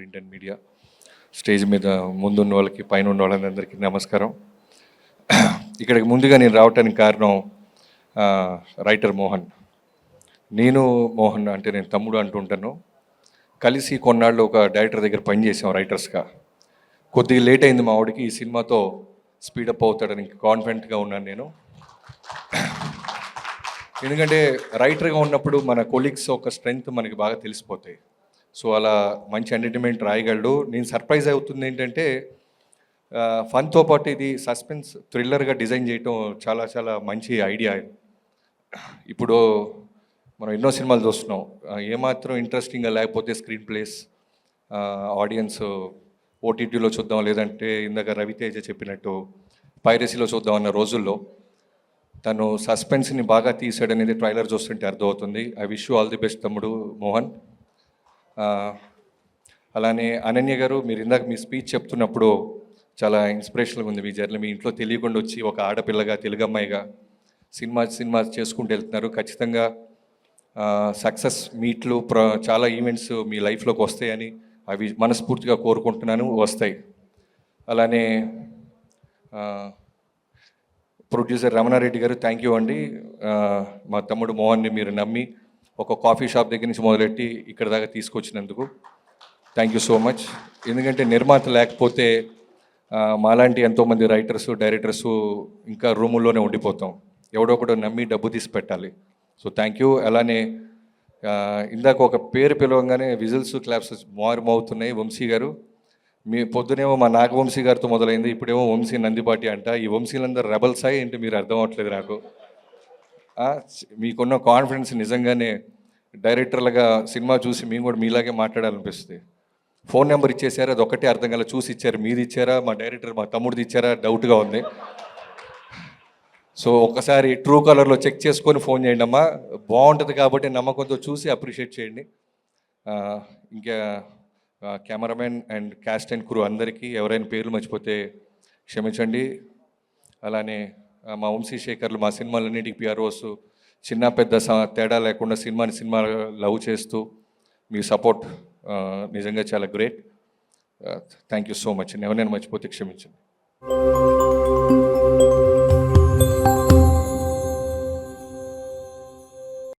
Print and media, stage మీద ముందున్న వాళ్ళకి పైన ఉన్న వాళ్ళందరికీ నమస్కారం. ఇక్కడికి ముందుగా నేను రావటానికి కారణం రైటర్ మోహన్. నేను మోహన్ అంటే నేను తమ్ముడు అంటుంటాను. కలిసి కొన్నాళ్ళు ఒక డైరెక్టర్ దగ్గర పనిచేసాం రైటర్స్గా. కొద్దిగా లేట్ అయింది మా ఆవిడకి, ఈ సినిమాతో స్పీడప్ అవుతాడని కాన్ఫిడెంట్గా ఉన్నాను నేను. ఎందుకంటే రైటర్గా ఉన్నప్పుడు మన కొలీగ్స్ ఒక స్ట్రెంగ్త్ మనకి బాగా తెలిసిపోతాయి. సో అలా మంచి ఎంటర్టైన్మెంట్ రాయగలడు. నేను సర్ప్రైజ్ అవుతుంది ఏంటంటే ఫన్తో పాటు ఇది సస్పెన్స్ థ్రిల్లర్గా డిజైన్ చేయటం చాలా చాలా మంచి ఐడియా. ఇప్పుడు మనం ఎన్నో సినిమాలు చూస్తున్నాం, ఏమాత్రం ఇంట్రెస్టింగ్గా లేకపోతే స్క్రీన్ ప్లేస్ ఆడియన్స్ ఓటీటీలో చూద్దాం, లేదంటే ఇందాక రవితేజ చెప్పినట్టు పైరసీలో చూద్దాం అన్న రోజుల్లో తను సస్పెన్స్ని బాగా తీసాడనేది ట్రైలర్ చూస్తుంటే అర్థమవుతుంది. I wish you all the best తమ్ముడు మోహన్. అలానే అనన్య గారు, మీరు ఇందాక మీ స్పీచ్ చెప్తున్నప్పుడు చాలా ఇన్స్పిరేషన్గా ఉంది. మీ జర్నీ మీ ఇంట్లో తెలియకుండా వచ్చి ఒక ఆడపిల్లగా, తెలుగు అమ్మాయిగా సినిమా చేసుకుంటూ వెళ్తున్నారు. ఖచ్చితంగా సక్సెస్ మీట్లు, చాలా ఈవెంట్స్ మీ లైఫ్లోకి వస్తాయని అవి మనస్ఫూర్తిగా కోరుకుంటున్నాను, వస్తాయి. అలానే ప్రొడ్యూసర్ రమణారెడ్డి గారు, థ్యాంక్ యూ అండి. మా తమ్ముడు మోహన్ని మీరు నమ్మి ఒక కాఫీ షాప్ దగ్గర నుంచి మొదలెట్టి ఇక్కడ దాకా తీసుకొచ్చినందుకు థ్యాంక్ యూ సో మచ్. ఎందుకంటే నిర్మాత లేకపోతే మాలాంటి ఎంతోమంది రైటర్సు, డైరెక్టర్సు ఇంకా రూముల్లోనే ఉండిపోతాం. ఎవడో ఒకడు నమ్మి డబ్బు తీసి పెట్టాలి. So thank you. అలానే ఇందాక ఒక పేరు పిలవంగానే విజిల్స్, క్లాప్స్ మారుమవుతున్నాయి. వంశీ గారు, మీ పొద్దునేమో మా నాగవంశీ గారితో మొదలైంది, ఇప్పుడేమో వంశీ నందిపాటి అంట. ఈ వంశీలందరూ రెబల్స్ అయ్యి ఏంటి మీరు అర్థం అవ్వట్లేదు నాకు. మీకున్న కాన్ఫిడెన్స్ నిజంగానే డైరెక్టర్లుగా సినిమా చూసి మేము కూడా మీలాగే మాట్లాడాలనిపిస్తుంది. ఫోన్ నెంబర్ ఇచ్చేసారు, అది ఒకటే అర్థం కాల. చూసి ఇచ్చారు, మీది ఇచ్చారా, మా డైరెక్టర్ మా తమ్ముడిది ఇచ్చారా డౌట్గా ఉంది. సో ఒక్కసారి ట్రూ కలర్లో చెక్ చేసుకొని ఫోన్ చేయండి అమ్మా, బాగుంటుంది కాబట్టి నమ్మకంతో చూసి అప్రిషియేట్ చేయండి. ఇంకా cameraman and caste and crew అందరికీ ఎవరైనా పేర్లు మర్చిపోతే క్షమించండి. అలానే మా వంశీశేఖర్లు, మా సినిమాలన్నిటికీ పిఆర్ఓస్, చిన్న పెద్ద తేడా లేకుండా సినిమా లవ్ చేస్తూ మీ సపోర్ట్ నిజంగా చాలా great. Thank you so much. ఎవరైనా మర్చిపోతే క్షమించండి.